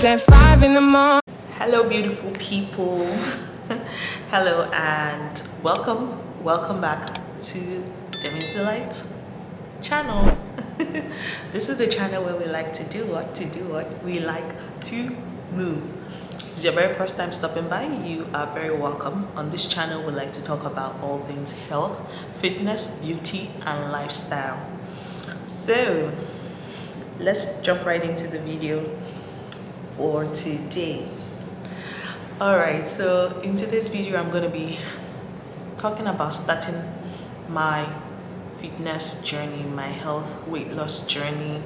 at 5 in the morning. Hello beautiful people. Hello and welcome back to Demi's Delight channel. This is the channel where we like to do what we like to move. If it's your very first time stopping by, you are very welcome. On this channel we like to talk about all things health, fitness, beauty and lifestyle. So let's jump right into the video for today. Alright, so in today's video I'm going to be talking about starting my fitness journey, my health weight loss journey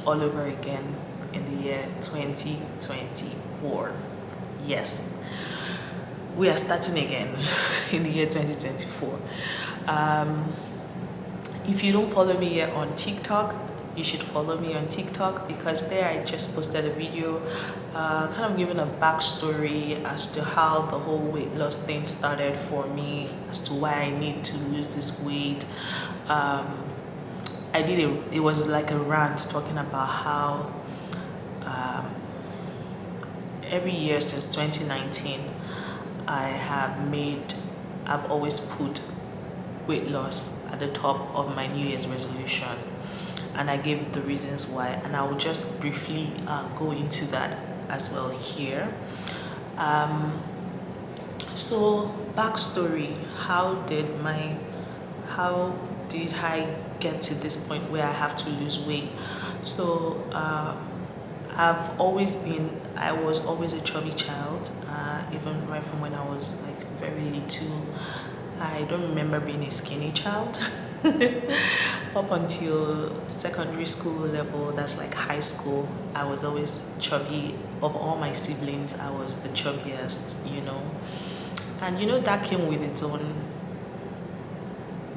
all over again in the year 2024. Yes, we are starting again in the year 2024. If you don't follow me yet on TikTok, you should follow me on TikTok, because there I just posted a video kind of giving a backstory as to how the whole weight loss thing started for me, as to why I need to lose this weight. It was like a rant talking about how every year since 2019 I've always put weight loss at the top of my New Year's resolution, and I gave the reasons why, and I will just briefly go into that as well here. So backstory, how did I get to this point where I have to lose weight? So I was always a chubby child, even right from when I was like very little. I don't remember being a skinny child. Up until secondary school level, that's like high school, I was always chubby. Of all my siblings, I was the chubbiest, and that came with its own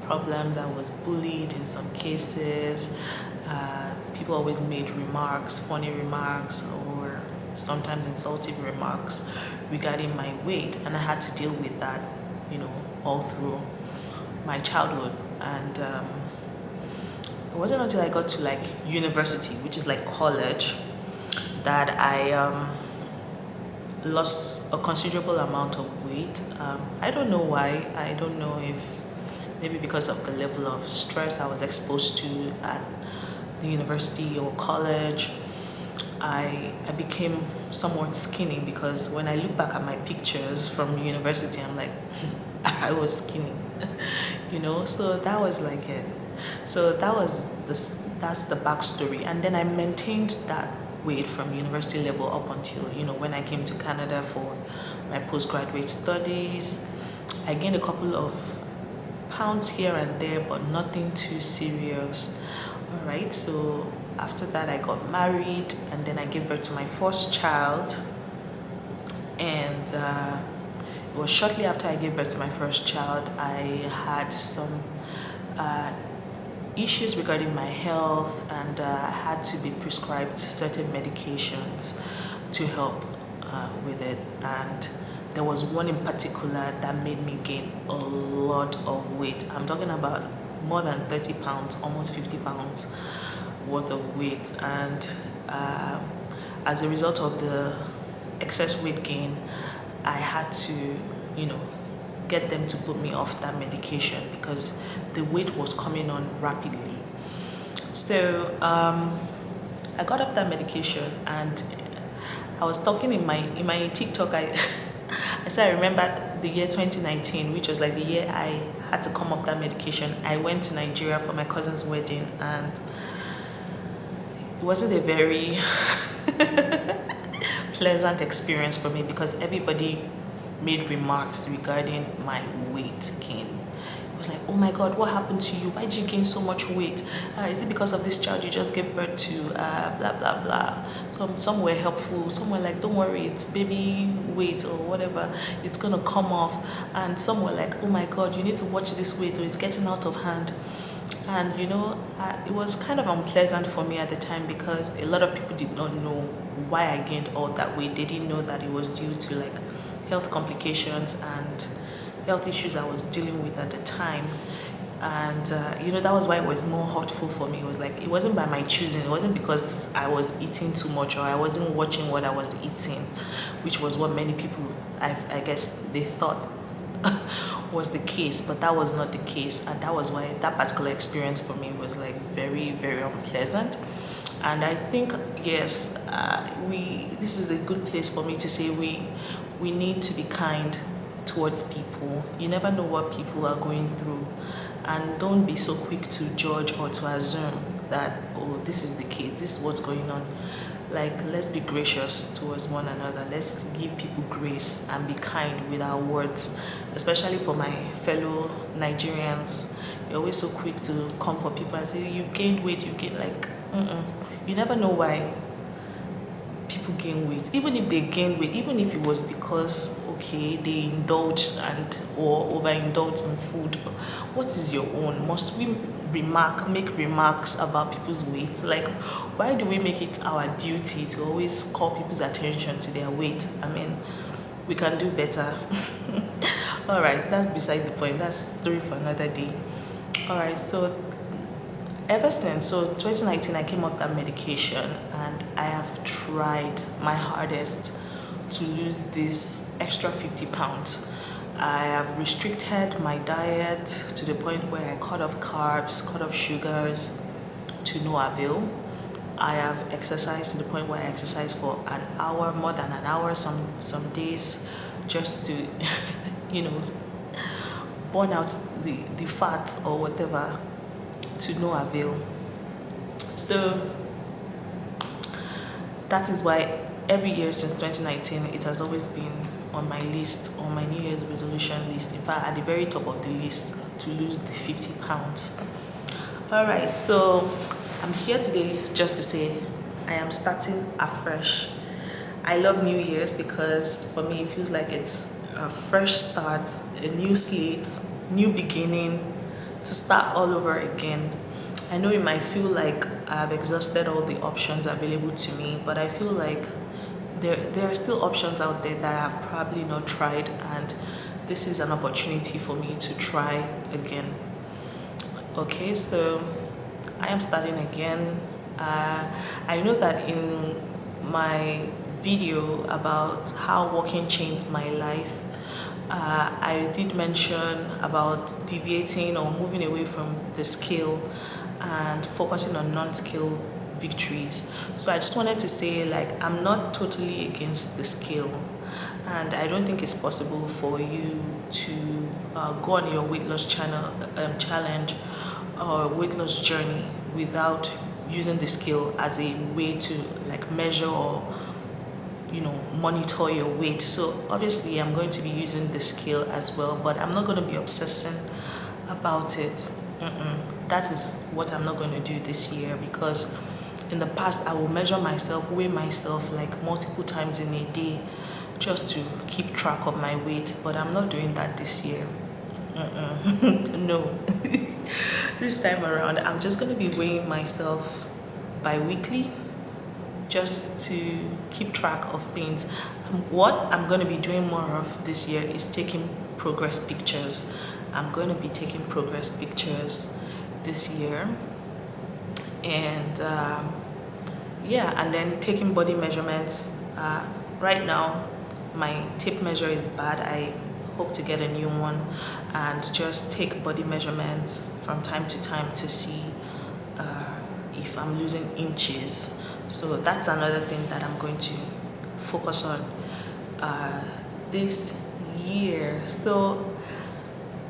problems. I was bullied in some cases. People always made funny remarks, or sometimes insulting remarks regarding my weight, and I had to deal with that all through my childhood. And it wasn't until I got to like university, which is like college, that I lost a considerable amount of weight. I don't know why. I don't know if maybe because of the level of stress I was exposed to at the university or college. I became somewhat skinny, because when I look back at my pictures from university, I'm like, I was skinny, so that was like it. So that's the backstory. And then I maintained that weight from university level up until, when I came to Canada for my postgraduate studies. I gained a couple of pounds here and there, but nothing too serious. All right, so after that I got married, and then I gave birth to my first child. And it was shortly after I gave birth to my first child, I had some issues regarding my health, and I had to be prescribed certain medications to help with it. And there was one in particular that made me gain a lot of weight. I'm talking about more than 30 pounds, almost 50 pounds worth of weight. And as a result of the excess weight gain, I had to get them to put me off that medication, because the weight was coming on rapidly. So I got off that medication, and I was talking in my TikTok. I said I remember the year 2019, which was like the year I had to come off that medication. I went to Nigeria for my cousin's wedding, and it wasn't a very pleasant experience for me, because everybody made remarks regarding my weight gain. It was like, oh my God, what happened to you? Why did you gain so much weight? Is it because of this child you just gave birth to? Blah, blah, blah. Some were helpful. Some were like, don't worry, it's baby weight or whatever. It's going to come off. And some were like, oh my God, you need to watch this weight, or it's getting out of hand. And it was kind of unpleasant for me at the time, because a lot of people did not know why I gained all that weight. They didn't know that it was due to like health complications and health issues I was dealing with at the time. And that was why it was more hurtful for me. It was like, it wasn't by my choosing. It wasn't because I was eating too much or I wasn't watching what I was eating, which was what many people, I guess, they thought was the case. But that was not the case, and that was why that particular experience for me was like very, very unpleasant. And I think, yes, we this is a good place for me to say we need to be kind towards people. You never know what people are going through, and don't be so quick to judge or to assume that, oh, this is the case, this is what's going on. Like, let's be gracious towards one another. Let's give people grace and be kind with our words, especially for my fellow Nigerians. You're always so quick to come for people and say, you've gained weight, you gained, like, you never know why people gain weight. Even if they gain weight, even if it was because, okay, they indulged and or overindulged in food, what is your own? Must we make remarks about people's weight? Like, why do we make it our duty to always call people's attention to their weight? I mean, we can do better. All right, that's beside the point. That's a story for another day. All right, so ever since, so 2019, I came off that medication, and I have tried my hardest to lose this extra 50 pounds. I have restricted my diet to the point where I cut off carbs, cut off sugars, to no avail. I have exercised to the point where I exercise for an hour, more than an hour, some days, just to, you know, burn out the fat or whatever, to no avail. So that is why every year since 2019, it has always been on my list, on my New Year's resolution list. In fact, at the very top of the list, to lose the 50 pounds. All right, so I'm here today just to say I am starting afresh. I love New Year's because for me it feels like it's a fresh start, a new slate, new beginning, to start all over again. I know it might feel like I've exhausted all the options available to me, but I feel like there are still options out there that I have probably not tried, and this is an opportunity for me to try again. Okay, so I am starting again. I know that in my video about how walking changed my life, I did mention about deviating or moving away from the scale and focusing on non-scale victories. So I just wanted to say, like, I'm not totally against the scale, and I don't think it's possible for you to go on your weight loss challenge or weight loss journey without using the scale as a way to like measure or monitor your weight. So obviously I'm going to be using the scale as well, but I'm not going to be obsessing about it. That is what I'm not going to do this year, because in the past I will measure myself, weigh myself like multiple times in a day just to keep track of my weight, but I'm not doing that this year. No. This time around I'm just going to be weighing myself bi-weekly, just to keep track of things. What I'm going to be doing more of this year is taking progress pictures. I'm going to be taking progress pictures this year, and yeah, and then taking body measurements. Right now my tape measure is bad. I hope to get a new one and just take body measurements from time to time to see if I'm losing inches. So that's another thing that I'm going to focus on this year. So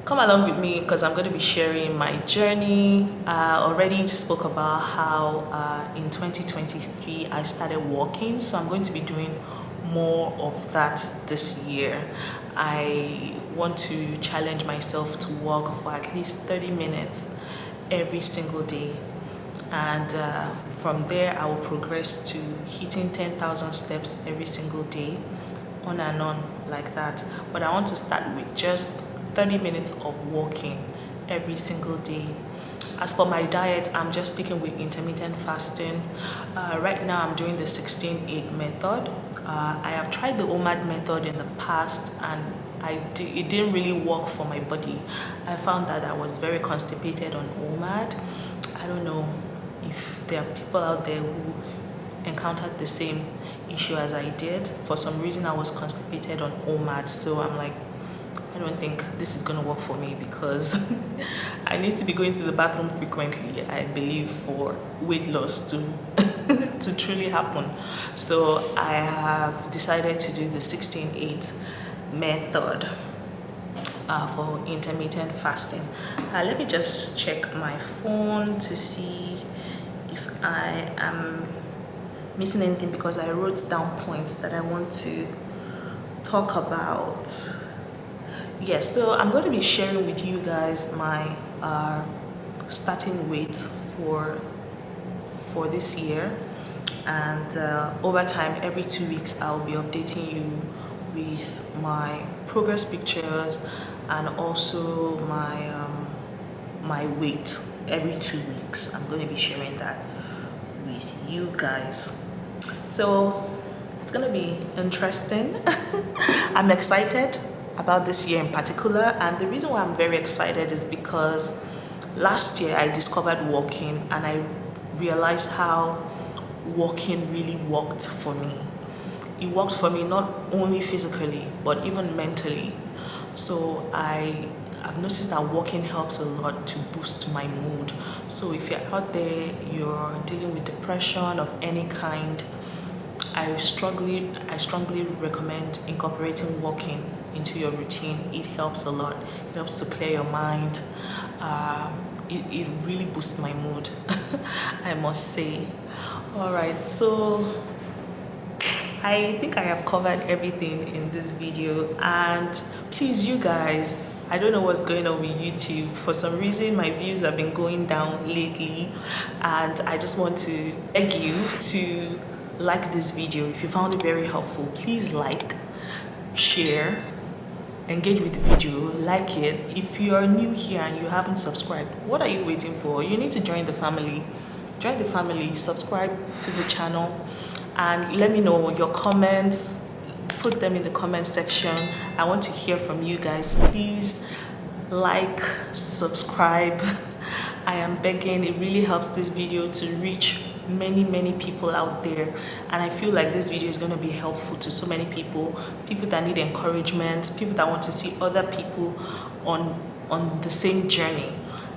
come along with me, because I'm going to be sharing my journey. Already spoke about how in 2023 I started walking, so I'm going to be doing more of that this year. I want to challenge myself to walk for at least 30 minutes every single day, and from there I will progress to hitting 10,000 steps every single day, on and on like that. But I want to start with just 30 minutes of walking every single day. As for my diet, I'm just sticking with intermittent fasting. Right now I'm doing the 16-8 method. I have tried the OMAD method in the past, and it didn't really work for my body. I found that I was very constipated on OMAD. I don't know if there are people out there who've encountered the same issue as I did. For some reason, I was constipated on OMAD, so I'm like, I don't think this is going to work for me because I need to be going to the bathroom frequently, I believe, for weight loss to to truly happen. So I have decided to do the 16-8 method for intermittent fasting. Let me just check my phone to see if I am missing anything, because I wrote down points that I want to talk about. Yes, so I'm going to be sharing with you guys my starting weight for this year, and over time, every 2 weeks, I'll be updating you with my progress pictures and also my weight every 2 weeks. I'm going to be sharing that with you guys. So it's going to be interesting. I'm excited about this year in particular, and the reason why I'm very excited is because last year I discovered walking, and I realized how walking really worked for me. It worked for me not only physically but even mentally. So I've noticed that walking helps a lot to boost my mood. So if you're out there, you're dealing with depression of any kind, I strongly recommend incorporating walking into your routine. It helps a lot. It helps to clear your mind. It really boosts my mood, I must say. All right, so I think I have covered everything in this video, and please, you guys, I don't know what's going on with YouTube. For some reason, my views have been going down lately, and I just want to beg you to like this video. If you found it very helpful, please like, share, engage with the video, like it. If you are new here and you haven't subscribed, what are you waiting for? You need to join the family. Join the family, subscribe to the channel, and let me know your comments. Put them in the comment section. I want to hear from you guys. Please like, subscribe. I am begging. It really helps this video to reach many people out there, and I feel like this video is going to be helpful to so many people that need encouragement, people that want to see other people on the same journey.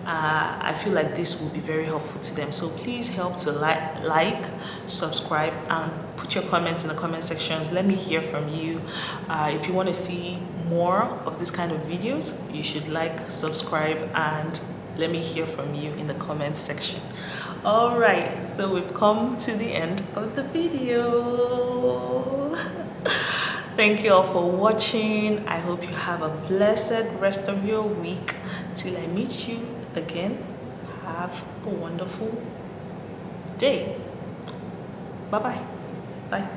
I feel like this will be very helpful to them. So please help to like, subscribe, and put your comments in the comment sections. Let me hear from you. If you want to see more of this kind of videos, you should like, subscribe, and let me hear from you in the comment section. All right, so we've come to the end of the video. Thank you all for watching. I hope you have a blessed rest of your week. Till I meet you again, have a wonderful day. Bye-bye. Bye.